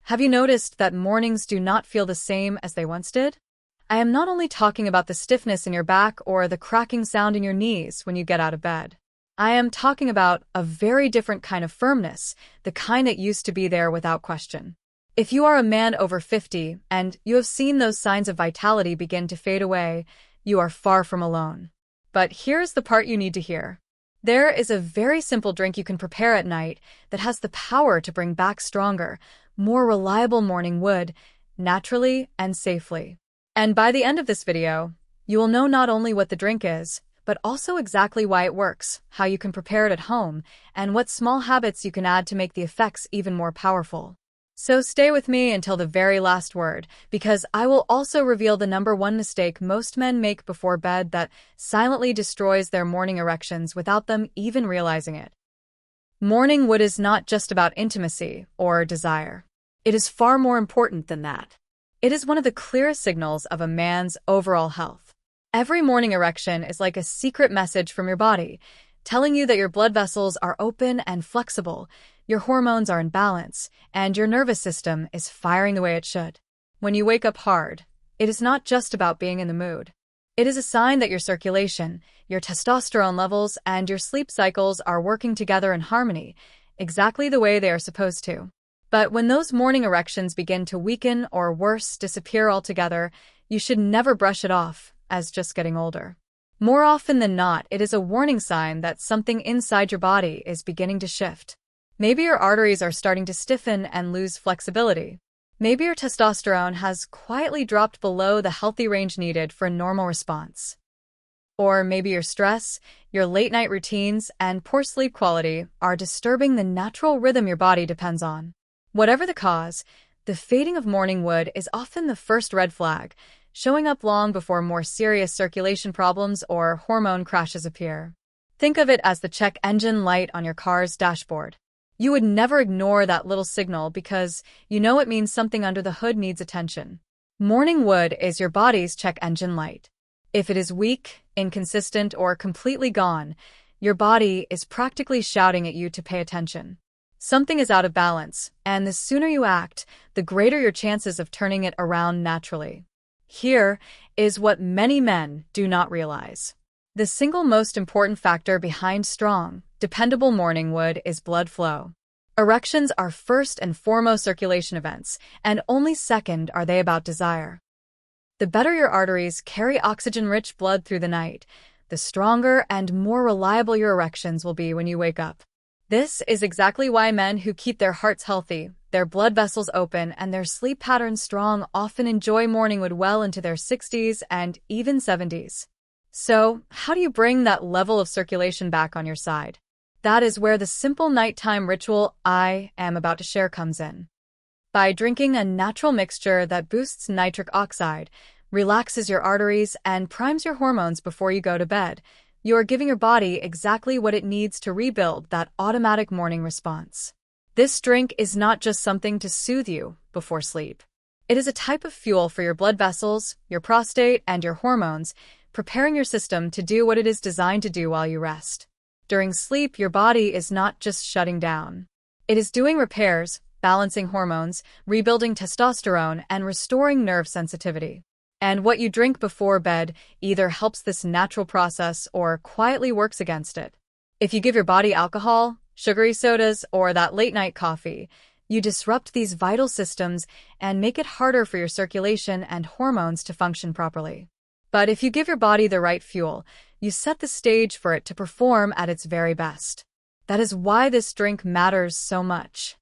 Have you noticed that mornings do not feel the same as they once did? I am not only talking about the stiffness in your back or the cracking sound in your knees when you get out of bed. I am talking about a very different kind of firmness, the kind that used to be there without question. If you are a man over 50 and you have seen those signs of vitality begin to fade away, you are far from alone. But here's the part you need to hear. There is a very simple drink you can prepare at night that has the power to bring back stronger, more reliable morning wood, naturally and safely. And by the end of this video, you will know not only what the drink is, but also exactly why it works, how you can prepare it at home, and what small habits you can add to make the effects even more powerful. So stay with me until the very last word, because I will also reveal the #1 mistake most men make before bed that silently destroys their morning erections without them even realizing it. Morning wood is not just about intimacy or desire. It is far more important than that. It is one of the clearest signals of a man's overall health. Every morning erection is like a secret message from your body, telling you that your blood vessels are open and flexible, your hormones are in balance, and your nervous system is firing the way it should. When you wake up hard, it is not just about being in the mood. It is a sign that your circulation, your testosterone levels, and your sleep cycles are working together in harmony, exactly the way they are supposed to. But when those morning erections begin to weaken or worse, disappear altogether, you should never brush it off as just getting older. More often than not, it is a warning sign that something inside your body is beginning to shift. Maybe your arteries are starting to stiffen and lose flexibility. Maybe your testosterone has quietly dropped below the healthy range needed for a normal response. Or maybe your stress, your late-night routines, and poor sleep quality are disturbing the natural rhythm your body depends on. Whatever the cause, the fading of morning wood is often the first red flag, showing up long before more serious circulation problems or hormone crashes appear. Think of it as the check engine light on your car's dashboard. You would never ignore that little signal because you know it means something under the hood needs attention. Morning wood is your body's check engine light. If it is weak, inconsistent, or completely gone, your body is practically shouting at you to pay attention. Something is out of balance, and the sooner you act, the greater your chances of turning it around naturally. Here is what many men do not realize. The single most important factor behind strong, dependable morning wood is blood flow. Erections are first and foremost circulation events, and only second are they about desire. The better your arteries carry oxygen-rich blood through the night, the stronger and more reliable your erections will be when you wake up. This is exactly why men who keep their hearts healthy, their blood vessels open, and their sleep patterns strong often enjoy morning wood well into their 60s and even 70s. So, how do you bring that level of circulation back on your side? That is where the simple nighttime ritual I am about to share comes in. By drinking a natural mixture that boosts nitric oxide, relaxes your arteries, and primes your hormones before you go to bed, you are giving your body exactly what it needs to rebuild that automatic morning response. This drink is not just something to soothe you before sleep. It is a type of fuel for your blood vessels, your prostate, and your hormones, preparing your system to do what it is designed to do while you rest. During sleep, your body is not just shutting down. It is doing repairs, balancing hormones, rebuilding testosterone, and restoring nerve sensitivity. And what you drink before bed either helps this natural process or quietly works against it. If you give your body alcohol, sugary sodas, or that late-night coffee, you disrupt these vital systems and make it harder for your circulation and hormones to function properly. But if you give your body the right fuel, you set the stage for it to perform at its very best. That is why this drink matters so much.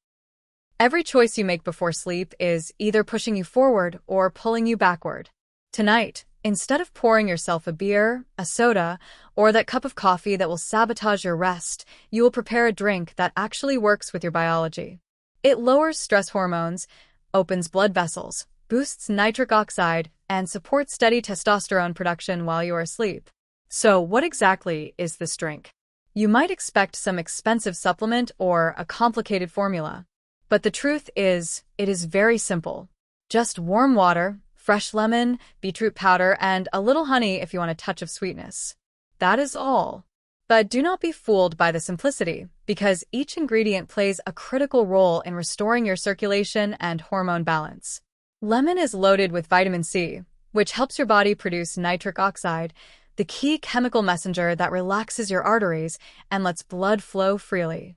Every choice you make before sleep is either pushing you forward or pulling you backward. Tonight, instead of pouring yourself a beer, a soda, or that cup of coffee that will sabotage your rest, you will prepare a drink that actually works with your biology. It lowers stress hormones, opens blood vessels, boosts nitric oxide, and supports steady testosterone production while you are asleep. So, what exactly is this drink? You might expect some expensive supplement or a complicated formula. But the truth is, it is very simple. Just warm water, fresh lemon, beetroot powder, and a little honey if you want a touch of sweetness. That is all. But do not be fooled by the simplicity, because each ingredient plays a critical role in restoring your circulation and hormone balance. Lemon is loaded with vitamin C, which helps your body produce nitric oxide, the key chemical messenger that relaxes your arteries and lets blood flow freely.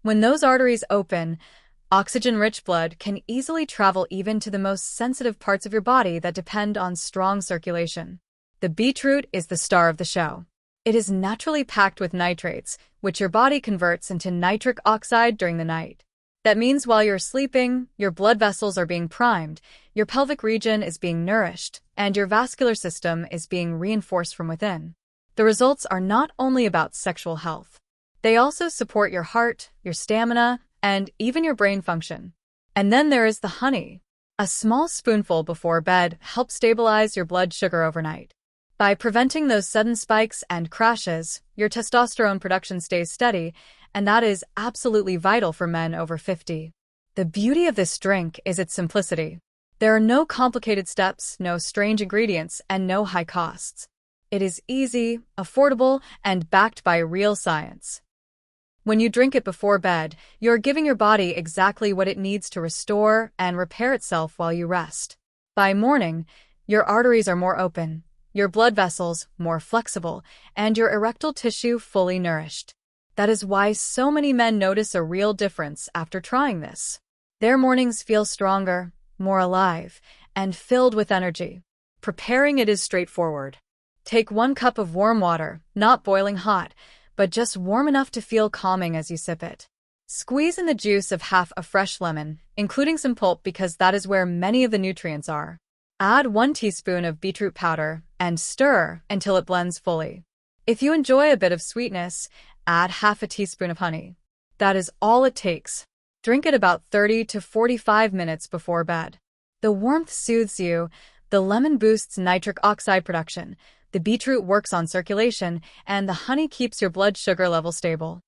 When those arteries open, oxygen-rich blood can easily travel even to the most sensitive parts of your body that depend on strong circulation. The beetroot is the star of the show. It is naturally packed with nitrates, which your body converts into nitric oxide during the night. That means while you're sleeping, your blood vessels are being primed, your pelvic region is being nourished, and your vascular system is being reinforced from within. The results are not only about sexual health. They also support your heart, your stamina, and even your brain function. And then there is the honey. A small spoonful before bed helps stabilize your blood sugar overnight. By preventing those sudden spikes and crashes, your testosterone production stays steady, and that is absolutely vital for men over 50. The beauty of this drink is its simplicity. There are no complicated steps, no strange ingredients, and no high costs. It is easy, affordable, and backed by real science. When you drink it before bed, you're giving your body exactly what it needs to restore and repair itself while you rest. By morning, your arteries are more open, your blood vessels more flexible, and your erectile tissue fully nourished. That is why so many men notice a real difference after trying this. Their mornings feel stronger, more alive, and filled with energy. Preparing it is straightforward. Take 1 cup of warm water, not boiling hot, but just warm enough to feel calming as you sip it. Squeeze in the juice of half a fresh lemon, including some pulp because that is where many of the nutrients are. Add 1 teaspoon of beetroot powder and stir until it blends fully. If you enjoy a bit of sweetness, add half a teaspoon of honey. That is all it takes. Drink it about 30 to 45 minutes before bed. The warmth soothes you, the lemon boosts nitric oxide production, the beetroot works on circulation, and the honey keeps your blood sugar level stable.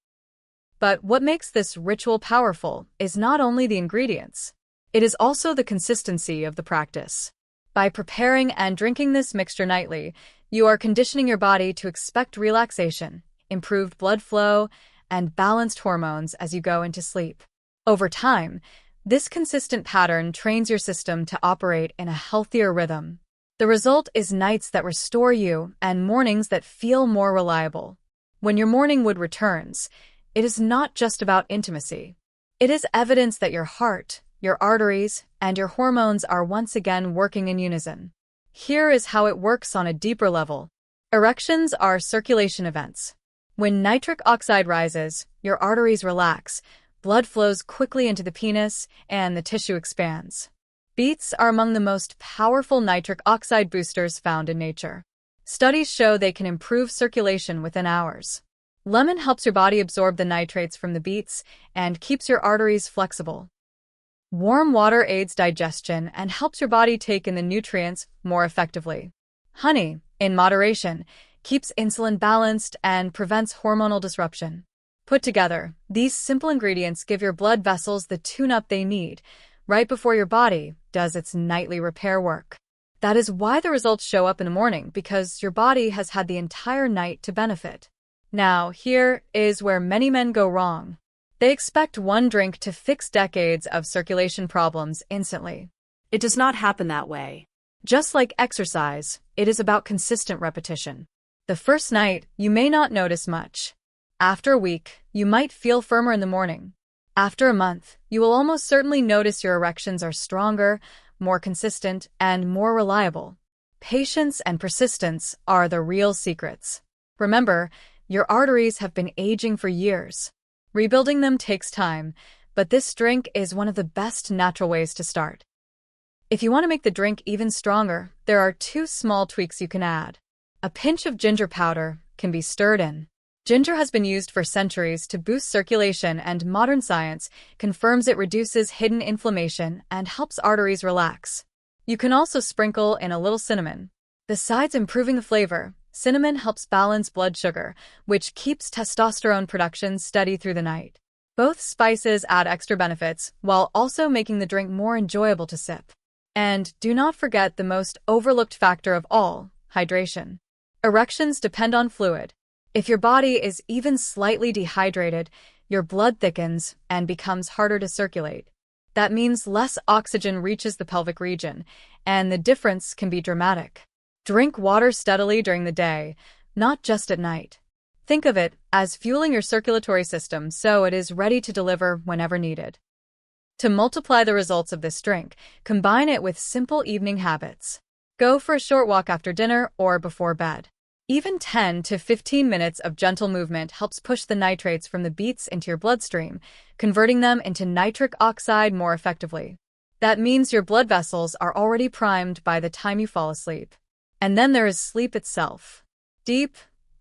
But what makes this ritual powerful is not only the ingredients. It is also the consistency of the practice. By preparing and drinking this mixture nightly, you are conditioning your body to expect relaxation, improved blood flow, and balanced hormones as you go into sleep. Over time, this consistent pattern trains your system to operate in a healthier rhythm. The result is nights that restore you and mornings that feel more reliable. When your morning wood returns, it is not just about intimacy. It is evidence that your heart, your arteries, and your hormones are once again working in unison. Here is how it works on a deeper level. Erections are circulation events. When nitric oxide rises, your arteries relax, blood flows quickly into the penis, and the tissue expands. Beets are among the most powerful nitric oxide boosters found in nature. Studies show they can improve circulation within hours. Lemon helps your body absorb the nitrates from the beets and keeps your arteries flexible. Warm water aids digestion and helps your body take in the nutrients more effectively. Honey, in moderation, keeps insulin balanced and prevents hormonal disruption. Put together, these simple ingredients give your blood vessels the tune-up they need right before your body does its nightly repair work. That is why the results show up in the morning, because your body has had the entire night to benefit. Now, here is where many men go wrong. They expect one drink to fix decades of circulation problems instantly. It does not happen that way. Just like exercise, it is about consistent repetition. The first night, you may not notice much. After a week, you might feel firmer in the morning. After a month, you will almost certainly notice your erections are stronger, more consistent, and more reliable. Patience and persistence are the real secrets. Remember, your arteries have been aging for years. Rebuilding them takes time, but this drink is one of the best natural ways to start. If you want to make the drink even stronger, there are 2 small tweaks you can add. A pinch of ginger powder can be stirred in. Ginger has been used for centuries to boost circulation, and modern science confirms it reduces hidden inflammation and helps arteries relax. You can also sprinkle in a little cinnamon. Besides improving the flavor, cinnamon helps balance blood sugar, which keeps testosterone production steady through the night. Both spices add extra benefits while also making the drink more enjoyable to sip. And do not forget the most overlooked factor of all, hydration. Erections depend on fluid. If your body is even slightly dehydrated, your blood thickens and becomes harder to circulate. That means less oxygen reaches the pelvic region, and the difference can be dramatic. Drink water steadily during the day, not just at night. Think of it as fueling your circulatory system so it is ready to deliver whenever needed. To multiply the results of this drink, combine it with simple evening habits. Go for a short walk after dinner or before bed. Even 10 to 15 minutes of gentle movement helps push the nitrates from the beets into your bloodstream, converting them into nitric oxide more effectively. That means your blood vessels are already primed by the time you fall asleep. And then there is sleep itself. Deep,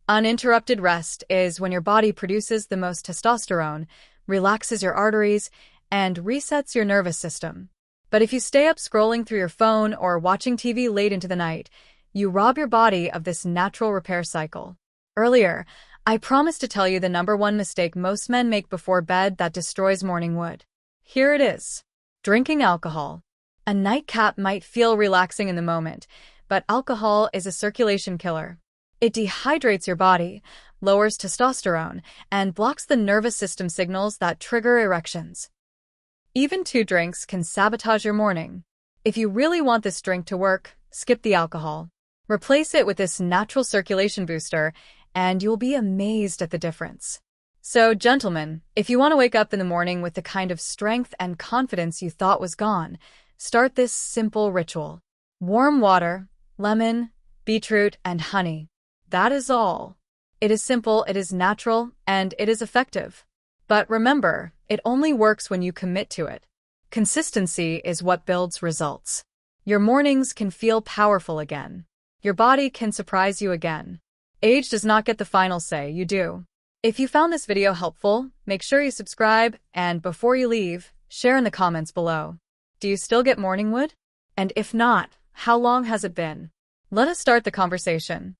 uninterrupted rest is when your body produces the most testosterone, relaxes your arteries, and resets your nervous system. But if you stay up scrolling through your phone or watching TV late into the night, you rob your body of this natural repair cycle. Earlier, I promised to tell you the #1 mistake most men make before bed that destroys morning wood. Here it is. Drinking alcohol. A nightcap might feel relaxing in the moment, but alcohol is a circulation killer. It dehydrates your body, lowers testosterone, and blocks the nervous system signals that trigger erections. Even 2 drinks can sabotage your morning. If you really want this drink to work, skip the alcohol. Replace it with this natural circulation booster, and you'll be amazed at the difference. So, gentlemen, if you want to wake up in the morning with the kind of strength and confidence you thought was gone, start this simple ritual. Warm water, lemon, beetroot, and honey. That is all. It is simple, it is natural, and it is effective. But remember, it only works when you commit to it. Consistency is what builds results. Your mornings can feel powerful again. Your body can surprise you again. Age does not get the final say, you do. If you found this video helpful, make sure you subscribe, and before you leave, share in the comments below. Do you still get morning wood? And if not, how long has it been? Let us start the conversation.